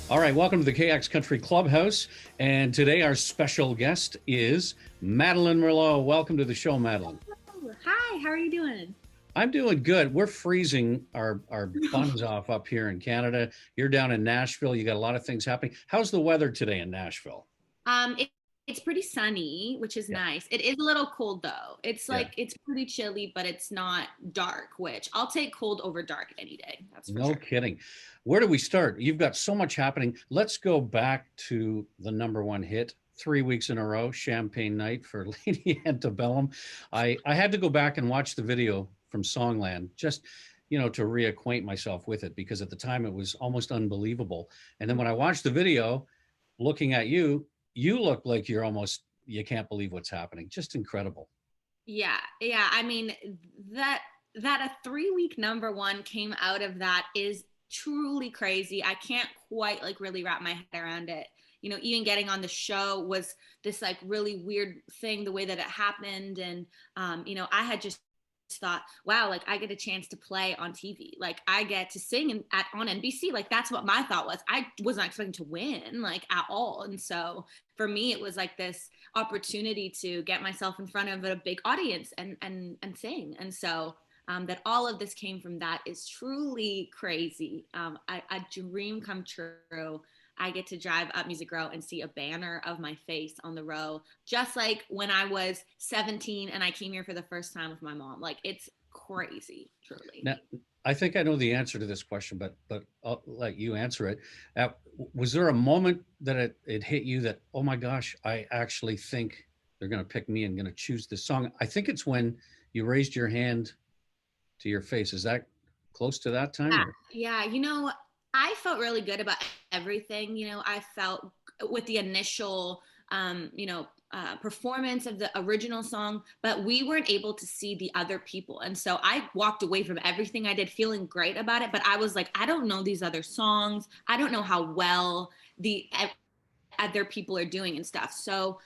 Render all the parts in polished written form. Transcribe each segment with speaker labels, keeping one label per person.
Speaker 1: All right, welcome to the KX Country Clubhouse. And today our special guest is Madeline Merlo. Welcome to the show, Madeline.
Speaker 2: Hi, how are you doing?
Speaker 1: I'm doing good. We're freezing our buns off up here in Canada. You're down in Nashville. You got a lot of things happening. How's the weather today in Nashville?
Speaker 2: Um, it, it's pretty sunny, which is
Speaker 1: Yeah,
Speaker 2: nice. It is a little cold though. It's
Speaker 1: yeah.
Speaker 2: like it's pretty chilly, but it's not dark, which I'll take cold over dark any day. That's for
Speaker 1: No
Speaker 2: sure.
Speaker 1: kidding. Where do we start? You've got so much happening. Let's go back to the number one hit, 3 weeks in a row, Champagne Night for Lady Antebellum. I had to go back and watch the video from Songland just, to reacquaint myself with it because at the time it was almost unbelievable. And then when I watched the video, looking at you, you look like you can't believe what's happening. Just incredible.
Speaker 2: Yeah, yeah. I mean that that a 3 week number one came out of that is truly crazy. I can't quite like really wrap my head around it. Even getting on the show was this like really weird thing, the way that it happened, and I had just thought, wow, like I get a chance to play on TV, like I get to sing on NBC. Like that's what my thought was. I was not expecting to win like at all, and so for me it was like this opportunity to get myself in front of a big audience and sing. And so that all of this came from that is truly crazy. A dream come true. I get to drive up Music Row and see a banner of my face on the row, just like when I was 17 and I came here for the first time with my mom. Like it's crazy, truly.
Speaker 1: Now, I think I know the answer to this question, but I'll let you answer it. Uh, was there a moment that it hit you that, oh my gosh, I actually think they're going to pick me and going to choose this song? I think it's when you raised your hand to your face. Is that close to that time?
Speaker 2: Yeah,
Speaker 1: Or
Speaker 2: yeah. I felt really good about everything. I felt with the initial, performance of the original song, but we weren't able to see the other people. And so I walked away from everything I did feeling great about it. But I was like, I don't know these other songs. I don't know how well the other people are doing and stuff. So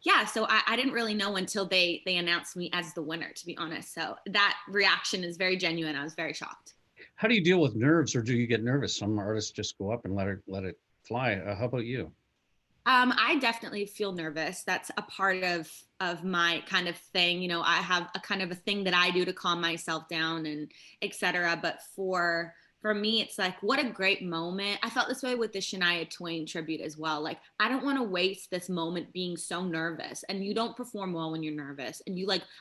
Speaker 2: yeah, so I didn't really know until they announced me as the winner, to be honest. So that reaction is very genuine. I was very shocked.
Speaker 1: how do you deal with nerves, or do you get nervous? Some artists just go up and let it fly. How about you?
Speaker 2: I definitely feel nervous. That's a part of my kind of thing. I have a kind of a thing that I do to calm myself down and etc. But for me, it's like what a great moment. I felt this way with the Shania Twain tribute as well. Like I don't want to waste this moment being so nervous. And you don't perform well when you're nervous. And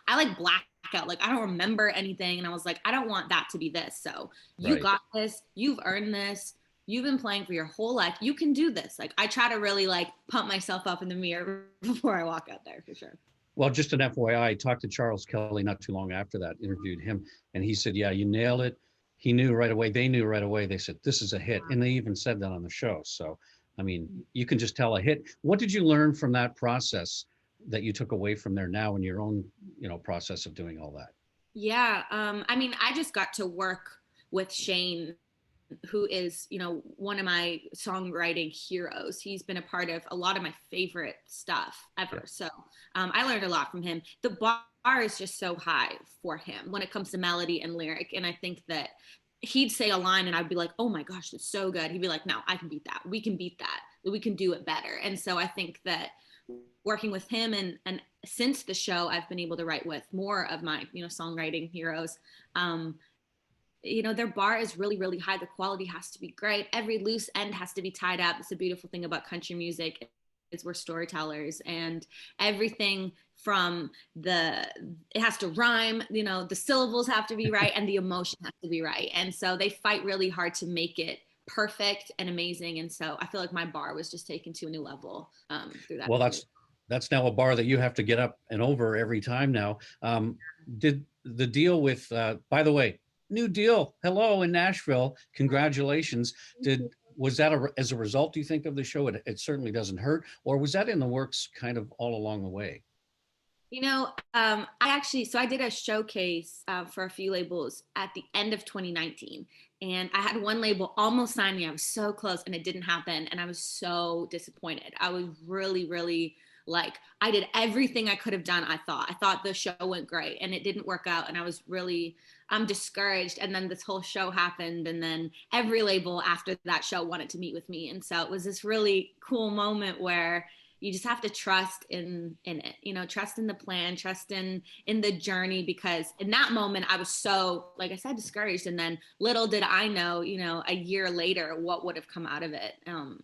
Speaker 2: I like black out. Like I don't remember anything. And I was like, I don't want that to be this. So you
Speaker 1: Right.
Speaker 2: got this. You've earned this. You've been playing for your whole life. You can do this. Like I try to really like pump myself up in the mirror before I walk out there for sure.
Speaker 1: Well, just an FYI, I talked to Charles Kelly not too long after that, interviewed him, and he said, yeah, you nailed it. He knew right away. They knew right away. They said, this is a hit. And they even said that on the show. So, I mean, you can just tell a hit. What did you learn from that process that you took away from there now in your own, process of doing all that?
Speaker 2: Yeah. I mean, I just got to work with Shane, who is, one of my songwriting heroes. He's been a part of a lot of my favorite stuff
Speaker 1: Yeah.
Speaker 2: ever. So I learned a lot from him. The bar is just so high for him when it comes to melody and lyric. And I think that he'd say a line and I'd be like, oh my gosh, that's so good. He'd be like, no, I can beat that. We can beat that. We can do it better. And so I think that working with him and since the show, I've been able to write with more of my, songwriting heroes. Um, their bar is really, really high. The quality has to be great. Every loose end has to be tied up. It's a beautiful thing about country music is we're storytellers, and everything from it has to rhyme, the syllables have to be right and the emotion has to be right. And so they fight really hard to make it perfect and amazing. And so I feel like my bar was just taken to a new level through that
Speaker 1: Well,
Speaker 2: experience.
Speaker 1: that's now a bar that you have to get up and over every time now. Did the deal with, by the way, new deal, hello in Nashville, congratulations. Was that as a result, do you think, of the show? It certainly doesn't hurt, or was that in the works kind of all along the way?
Speaker 2: I did a showcase for a few labels at the end of 2019, and I had one label almost sign me. I was so close, and it didn't happen, and I was so disappointed. I was really, really like I did everything I could have done. I thought the show went great, and it didn't work out, and I was really discouraged. And then this whole show happened, and then every label after that show wanted to meet with me, and so it was this really cool moment where you just have to trust in it, you know, trust in the plan, trust in the journey, because in that moment I was so, like I said, discouraged. And then little did I know, you know, a year later what would have come out of it.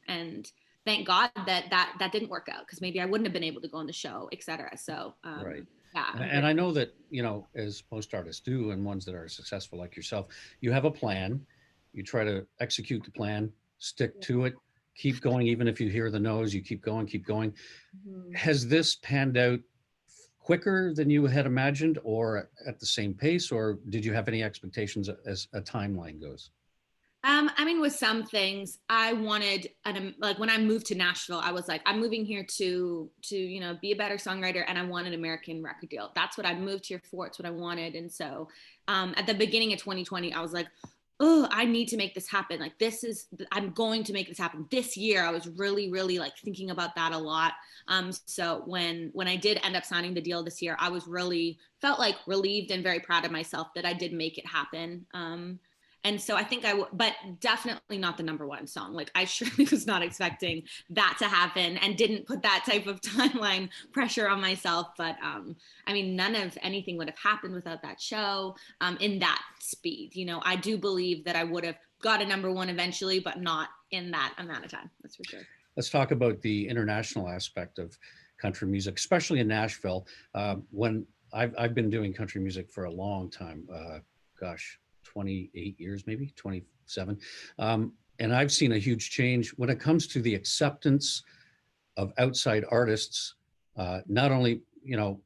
Speaker 2: And thank God that didn't work out, because maybe I wouldn't have been able to go on the show, etc. So
Speaker 1: Right.
Speaker 2: yeah,
Speaker 1: And I know that, you know, as most artists do, and ones that are successful like yourself, you have a plan, you try to execute the plan, stick to it, keep going. Even if you hear the no's, you keep going, keep going.
Speaker 2: Mhm.
Speaker 1: Has this panned out quicker than you had imagined, or at the same pace, or did you have any expectations as a timeline goes?
Speaker 2: I mean, with some things, I wanted like when I moved to Nashville, I was like, I'm moving here to you know, be a better songwriter, and I want an American record deal. That's what I moved here for. It's what I wanted. And so, at the beginning of 2020, I was like, oh, I need to make this happen. Like I'm going to make this happen this year. I was really, really like thinking about that a lot. So when I did end up signing the deal this year, I was really felt like relieved and very proud of myself that I did make it happen. And so I think but definitely not the number one song. Like I surely was not expecting that to happen, and didn't put that type of timeline pressure on myself. But I mean, none of anything would have happened without that show in that speed. You know, I do believe that I would have got a number one eventually, but not in that amount of time. That's for sure.
Speaker 1: Let's talk about the international aspect of country music, especially in Nashville. When I've been doing country music for a long time, gosh, 28 years, maybe 27. And I've seen a huge change when it comes to the acceptance of outside artists, not only, you know,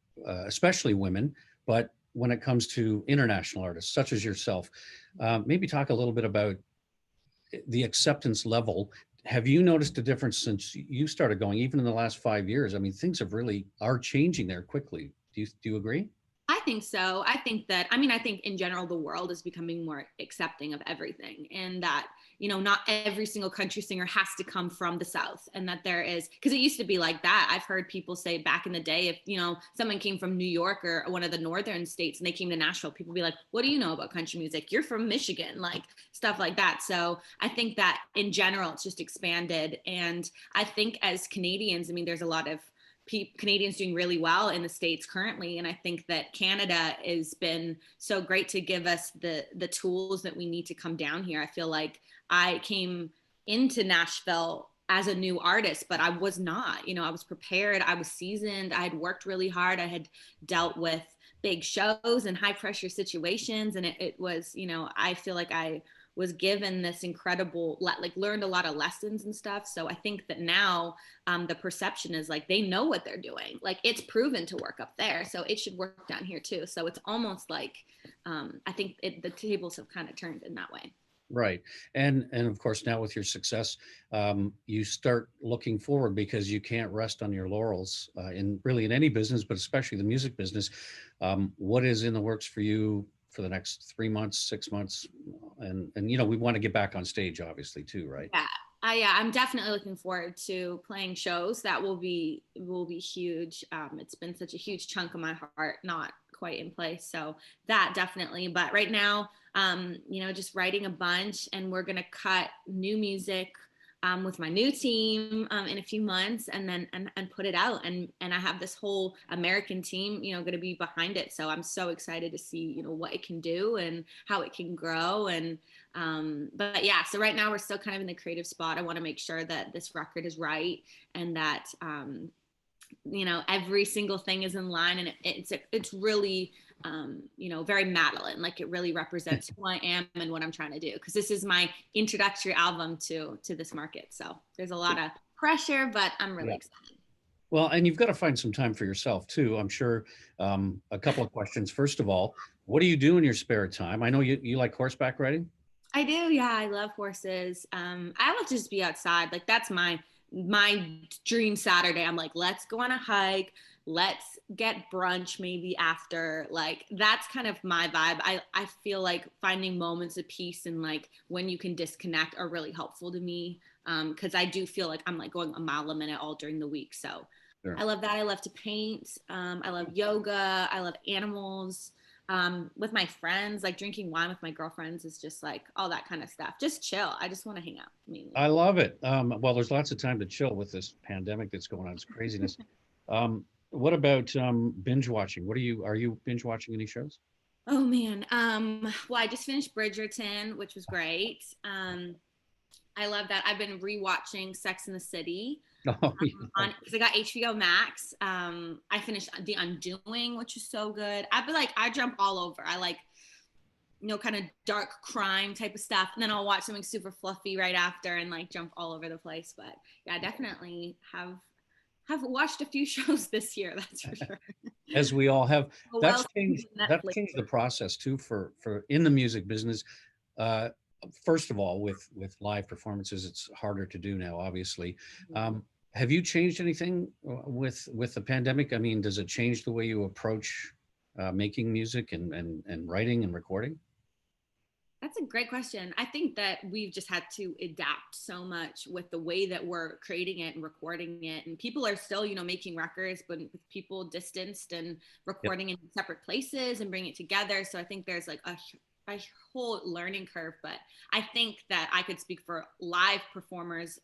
Speaker 1: especially women, but when it comes to international artists such as yourself. Maybe talk a little bit about the acceptance level. Have you noticed a difference since you started going, even in the last 5 years? I mean, things have really are changing there quickly. Do you agree?
Speaker 2: I think so. I think that, I mean, I think in general, the world is becoming more accepting of everything, and that, you know, not every single country singer has to come from the South, and that there is, because it used to be like that. I've heard people say back in the day, if, you know, someone came from New York or one of the northern states and they came to Nashville, people be like, what do you know about country music? You're from Michigan, like stuff like that. So I think that in general, it's just expanded. And I think as Canadians, I mean, there's a lot of Canadians doing really well in the States currently. And I think that Canada has been so great to give us the tools that we need to come down here. I feel like I came into Nashville as a new artist, but I was not, you know, I was prepared. I was seasoned. I had worked really hard. I had dealt with big shows and high pressure situations. And it was, you know, I feel like I was given this incredible, like learned a lot of lessons and stuff. So I think that now the perception is like they know what they're doing. Like it's proven to work up there, so it should work down here too. So it's almost like I think the tables have kind of turned in that way.
Speaker 1: Right. And of course, now with your success, you start looking forward, because you can't rest on your laurels in really in any business, but especially the music business. What is in the works for you for the next 3 months, 6 months? And you know, we want to get back on stage, obviously, too, right?
Speaker 2: Yeah. Yeah, I'm definitely looking forward to playing shows. That will be huge. It's been such a huge chunk of my heart, not quite in place. So that definitely. But right now, you know, just writing a bunch, and we're gonna cut new music with my new team in a few months, and then and put it out. And I have this whole American team, you know, going to be behind it. So I'm so excited to see, you know, what it can do and how it can grow. And but yeah, so right now we're still kind of in the creative spot. I want to make sure that this record is right, and that you know, every single thing is in line, and it's really you know, very Madeline. Like it really represents who I am and what I'm trying to do, because this is my introductory album to this market. So there's a lot of pressure, but I'm really
Speaker 1: Yeah.
Speaker 2: excited.
Speaker 1: Well, and you've got to find some time for yourself too. I'm sure. A couple of questions. First of all, what do you do in your spare time? I know you like horseback riding.
Speaker 2: I do. Yeah, I love horses. I love to just be outside. Like that's my dream Saturday. I'm like, let's go on a hike. Let's get brunch maybe after. Like that's kind of my vibe. I feel like finding moments of peace and like when you can disconnect are really helpful to me. Because I do feel like I'm like going a mile a minute all during the week. So
Speaker 1: Sure.
Speaker 2: I love that. I love to paint. I love yoga. I love animals. With my friends, like drinking wine with my girlfriends is just like all that kind of stuff. Just chill. I just want to hang out mainly.
Speaker 1: I love it. Well, there's lots of time to chill with this pandemic that's going on. It's craziness. What about binge watching? Are you binge watching any shows?
Speaker 2: Oh man. Well, I just finished Bridgerton, which was great. I love that. I've been rewatching Sex in the City
Speaker 1: Oh, yeah.
Speaker 2: on because I got HBO Max. I finished The Undoing, which is so good. I've been like, I jump all over. I like, kind of dark crime type of stuff, and then I'll watch something super fluffy right after and like jump all over the place. But yeah, I definitely have watched a few shows this year. That's for sure.
Speaker 1: As we all have.
Speaker 2: Well,
Speaker 1: That's
Speaker 2: Netflix.
Speaker 1: changed the process too for in the music business. Uh, First of all, with live performances, it's harder to do now, obviously. Have you changed anything with the pandemic? I mean, does it change the way you approach making music and writing and recording?
Speaker 2: That's a great question. I think that we've just had to adapt so much with the way that we're creating it and recording it. And people are still, making records, but with people distanced and
Speaker 1: Yep.
Speaker 2: recording in separate places and bringing it together. So I think there's like a whole learning curve. But I think that I could speak for live performers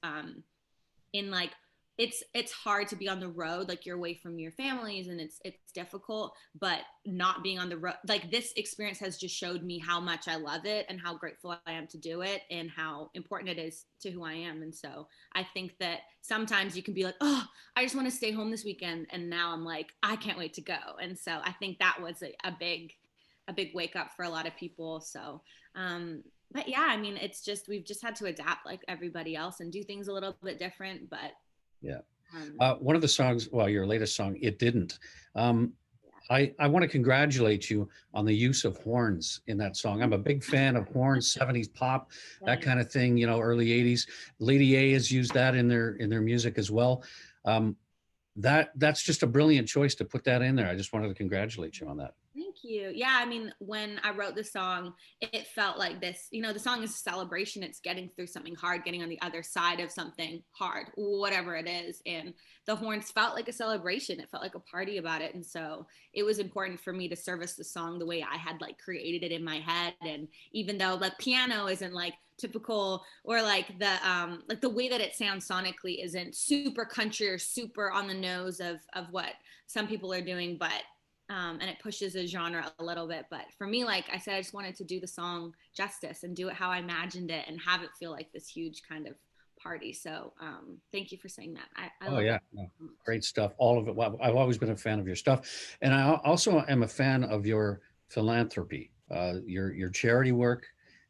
Speaker 2: in like it's hard to be on the road, like you're away from your families and it's difficult, but not being on the road, like this experience has just showed me how much I love it and how grateful I am to do it and how important it is to who I am. And so I think that sometimes you can be like, oh, I just want to stay home this weekend, and now I'm like, I can't wait to go. And so I think that was a big wake up for a lot of people. So but yeah, I mean, it's just we've just had to adapt like everybody else and do things a little bit different. But
Speaker 1: Yeah.
Speaker 2: um,
Speaker 1: One of the songs, well, your latest song, It Didn't. Um, I want to congratulate you on the use of horns in that song. I'm a big fan of horns, 70s pop, that
Speaker 2: Thanks.
Speaker 1: kind of thing, early 80s. Lady A has used that in their music as well. Um, that's just a brilliant choice to put that in there. I just wanted to congratulate you on that.
Speaker 2: Thank you. Yeah, I mean, when I wrote this song, it felt like this. The song is a celebration. It's getting through something hard, getting on the other side of something hard, whatever it is. And the horns felt like a celebration. It felt like a party about it. And so it was important for me to service the song the way I had like created it in my head. And even though like piano isn't like typical, or like the way that it sounds sonically isn't super country or super on the nose of what some people are doing, but and it pushes a genre a little bit. But for me, like I said, I just wanted to do the song justice and do it how I imagined it and have it feel like this huge kind of party. So thank you for saying that. I
Speaker 1: Oh
Speaker 2: love
Speaker 1: yeah,
Speaker 2: it
Speaker 1: no,
Speaker 2: so much.
Speaker 1: great stuff. All of it. Well, I've always been a fan of your stuff, and I also am a fan of your philanthropy, your charity work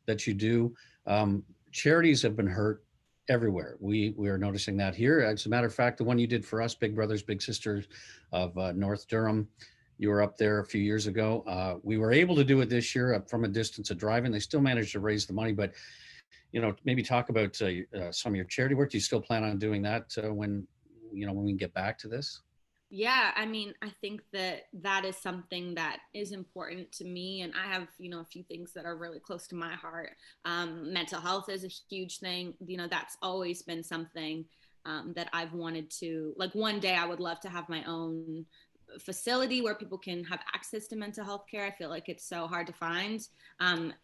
Speaker 1: that you do. Um, Charities have been hurt everywhere. We are noticing that here. As a matter of fact, the one you did for us, Big Brothers Big Sisters of North Durham, you were up there a few years ago. We were able to do it this year from a distance of driving. They still managed to raise the money, but maybe talk about some of your charity work. Do you still plan on doing that when we get back to this?
Speaker 2: Yeah, I mean, I think that that is something that is important to me. And I have, a few things that are really close to my heart. Mental health is a huge thing. That's always been something that I've wanted to, like, one day I would love to have my own facility where people can have access to mental health care. I feel like it's so hard to find.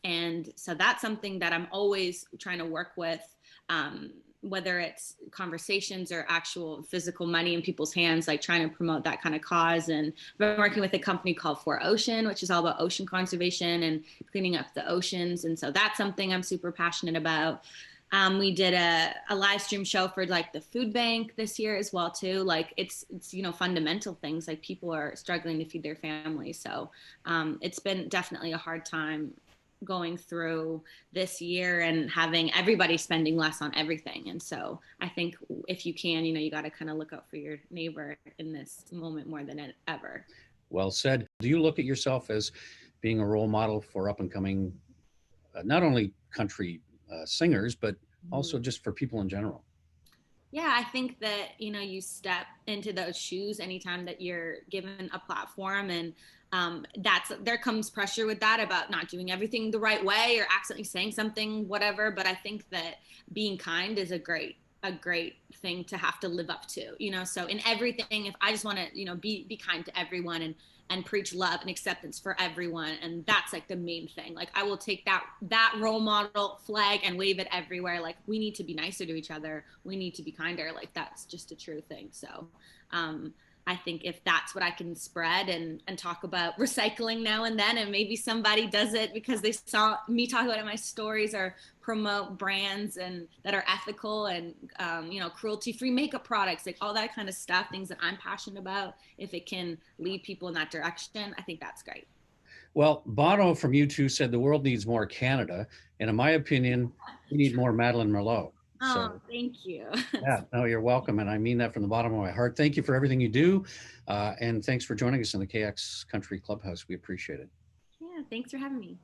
Speaker 2: And so that's something that I'm always trying to work with. Whether it's conversations or actual physical money in people's hands, like trying to promote that kind of cause. And I've been working with a company called For Ocean, which is all about ocean conservation and cleaning up the oceans. And so that's something I'm super passionate about. We did a live stream show for like the food bank this year as well too. Like it's fundamental things, like people are struggling to feed their families. So it's been definitely a hard time going through this year and having everybody spending less on everything. And so I think if you can, you got to kind of look out for your neighbor in this moment more than ever.
Speaker 1: Well said. Do you look at yourself as being a role model for up and coming, not only country singers, but
Speaker 2: Mhm.
Speaker 1: also just for people in general?
Speaker 2: Yeah, I think that, you step into those shoes anytime that you're given a platform, and there comes pressure with that about not doing everything the right way or accidentally saying something, whatever. But I think that being kind is a great thing to have to live up to, you know? So in everything, if I just want to, you know, be kind to everyone and preach love and acceptance for everyone. And that's like the main thing. Like I will take that role model flag and wave it everywhere. Like we need to be nicer to each other. We need to be kinder. Like that's just a true thing. So, I think if that's what I can spread and talk about recycling now and then, and maybe somebody does it because they saw me talk about it in my stories, or promote brands and that are ethical and you know, cruelty-free makeup products, like all that kind of stuff, things that I'm passionate about. If it can lead people in that direction, I think that's great.
Speaker 1: Well, Bono from U2 said the world needs more Canada, and in my opinion, we need more Madeline Merlo.
Speaker 2: Oh,
Speaker 1: So
Speaker 2: thank you.
Speaker 1: yeah, no, you're welcome, and I mean that from the bottom of my heart. Thank you for everything you do, and thanks for joining us in the KX Country Clubhouse. We appreciate it.
Speaker 2: Yeah, thanks for having me.